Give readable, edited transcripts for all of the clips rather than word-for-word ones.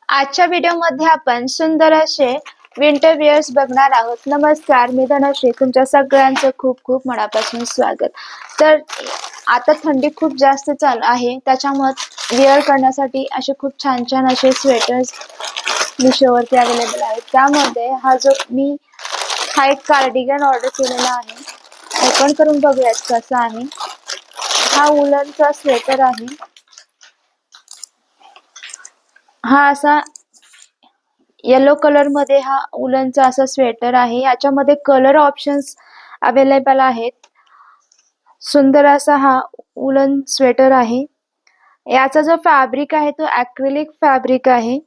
आजच्या व्हिडिओमध्ये आपण सुंदर असे विंटर वेअर्स बघणार आहोत। नमस्कार, मी धनश्री, तुमच्या सगळ्यांचं खूप खूप मनापासून स्वागत। तर आता थंडी खूप जास्त चालू आहे, त्याच्यामुळे वेअर करण्यासाठी असे खूप छान छान असे स्वेटर्स मिशोवरती अवेलेबल आहेत। त्यामध्ये हा एक कार्डिगन ऑर्डर केलेला आहे। ओपन करून बघूयात कसा आहे। हा उलनचा स्वेटर आहे। हा असा येलो कलर मध्ये हा उलनचा असा स्वेटर आहे। याच्यामध्ये कलर ऑप्शन्स अवेलेबल आहेत। सुंदर असा हा उलन स्वेटर आहे। याचा जो फॅब्रिक आहे तो ॲक्रिलिक फॅब्रिक आहे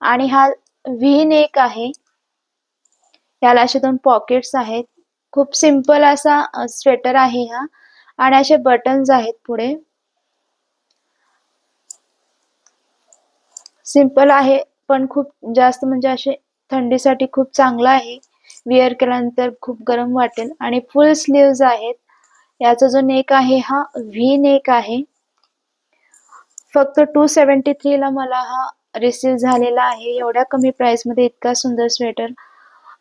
आणि हा व्ही नेक आहे। याला असे दोन पॉकेट्स आहेत। खूप सिंपल असा स्वेटर आहे हा आणि असे बटन्स आहेत पुढे। सिंपल आहे पण खूप जास्त म्हणजे असे थंडीसाठी खूप चांगला आहे। वेअर केल्यानंतर खूप गरम वाटेल आणि फुल स्लीव्ज आहेत। याचा जो नेक आहे हा व्ही नेक आहे। फक्त 273 ला मला हा रिसीव झालेला आहे। एवढ्या कमी प्राइस मध्ये इतका सुंदर स्वेटर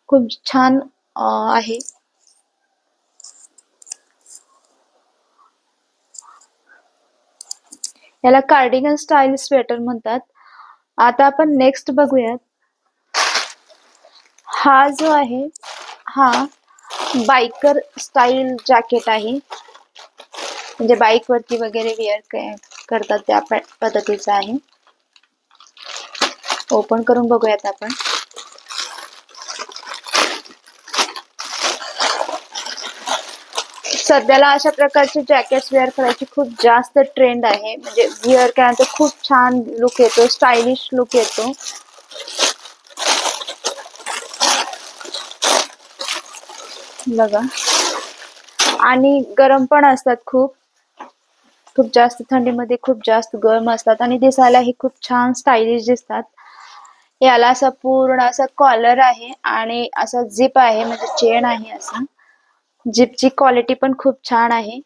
खूप छान आहे। याला कार्डिगन स्टाईल स्वेटर म्हणतात। आता आपण नेक्स्ट बघूयात। हा जो आहे हा बाइकर स्टाईल जॅकेट आहे, म्हणजे बाइक वरती वगैरे वेअर करतात त्या पद्धतीचा आहे। ओपन करून बघूयात आपण। सध्याला अशा प्रकारचे जॅकेट्स वेअर करायची खूप जास्त ट्रेंड आहे। म्हणजे वेअर केल्यानंतर खूप छान लुक येतो, स्टायलिश लुक येतो। बघा, आणि गरम पण असतात खूप जास्त थंडीमध्ये खूप जास्त गरम असतात आणि दिसायलाही खूप छान स्टायलिश दिसतात। याला असा पूर्ण असा कॉलर आहे आणि असा झिप आहे, म्हणजे चेन आहे। असा झिपची क्वालिटी पण खूप छान आहे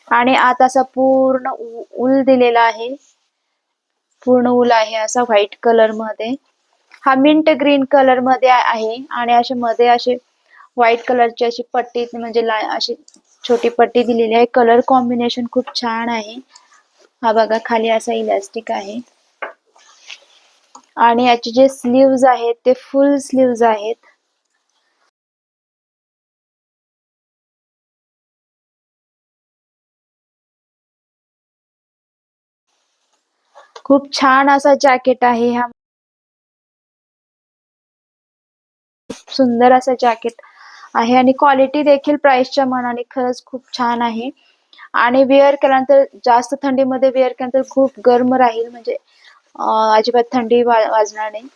आणि आत असा पूर्ण उल दिलेला आहे। पूर्ण उल आहे असा व्हाईट कलर मध्ये। हा मिंट ग्रीन कलर मध्ये आहे आणि असे मध्ये असे व्हाईट कलरची अशी पट्टी, म्हणजे अशी छोटी पट्टी दिलेली आहे। कलर कॉम्बिनेशन खूप छान आहे। हा बघा, खाली असा इलास्टिक आहे आणि याचे जे स्लीव्ज आहेत ते फुल स्लीव्ज आहेत। खूप छान असा जॅकेट आहे हा। सुंदर असा जॅकेट आहे आणि क्वालिटी देखील प्राइसच्या मानाने खरंच खूप छान आहे। आणि वेअर केल्यानंतर जास्त थंडीमध्ये वेअर केल्यानंतर खूप गरम राहील, म्हणजे अजिबात थंडी वाजणार नाही।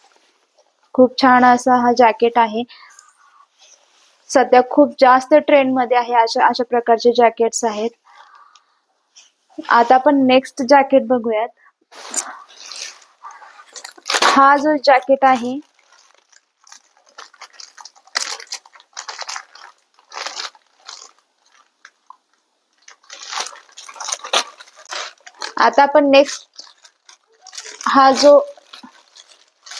खूप छान असा हा जॅकेट आहे। सध्या खूप जास्त ट्रेंड मध्ये आहे अशा प्रकारचे जॅकेट्स आहेत। आता आपण नेक्स्ट जॅकेट बघूयात। हा जो जॅकेट आहे आता आपण नेक्स्ट हा जो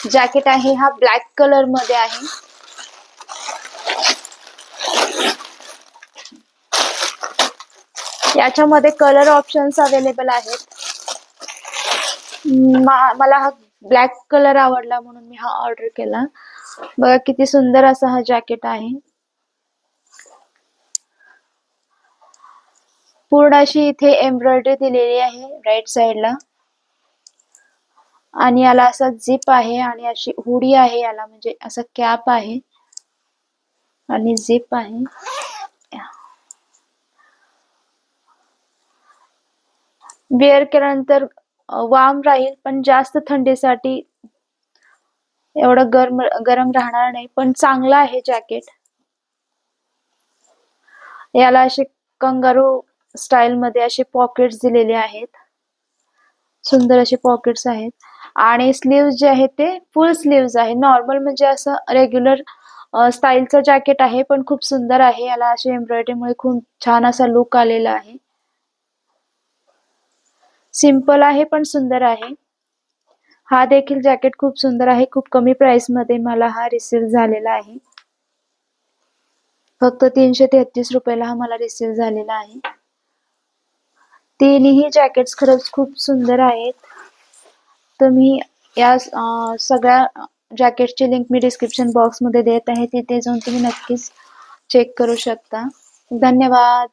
जॅकेट आहे हा ब्लॅक कलर मध्ये आहे। याच्यामध्ये कलर ऑप्शन्स अवेलेबल आहेत। मला हा ब्लॅक कलर आवडला म्हणून मी हा ऑर्डर केला। बघा किती सुंदर असा हा जॅकेट आहे। पूर्ण अशी इथे एम्ब्रॉयडरी दिलेली आहे राईट साइडला आणि याला असा झिप आहे आणि अशी हुडी आहे याला, म्हणजे असा कॅप आहे आणि झिप आहे। वेअर केल्यानंतर वार्म राहील, पण जास्त थंडीसाठी एवढं गरम राहणार नाही, पण चांगला आहे जॅकेट। याला असे कंगारू स्टाईल मध्ये असे पॉकेट्स दिलेले आहेत। सुंदर असे पॉकेट्स आहेत आणि स्लीव्स जे आहेत ते फुल स्लीव्स आहे। नॉर्मल म्हणजे असं रेग्युलर स्टाईलचं जॅकेट आहे, पण खूप सुंदर आहे। याला असे एम्ब्रॉयडरीमुळे खूप छान असा लुक आलेला आहे। सिंपल आहे पण सुंदर आहे। हा देखील जॅकेट खूप सुंदर आहे. खूप कमी प्राइस मध्ये मला हा रिसीव झालेला आहे. फक्त 333 रुपयाला हा मला रिसीव झालेला आहे. तिन्ही जॅकेट्स खरंच खूप सुंदर आहेत. तुम्ही या सगळ्या जॅकेटची लिंक मी डिस्क्रिप्शन बॉक्स मध्ये देत आहे. तिथे जाऊन तुम्ही नक्कीच चेक करू शकता. धन्यवाद.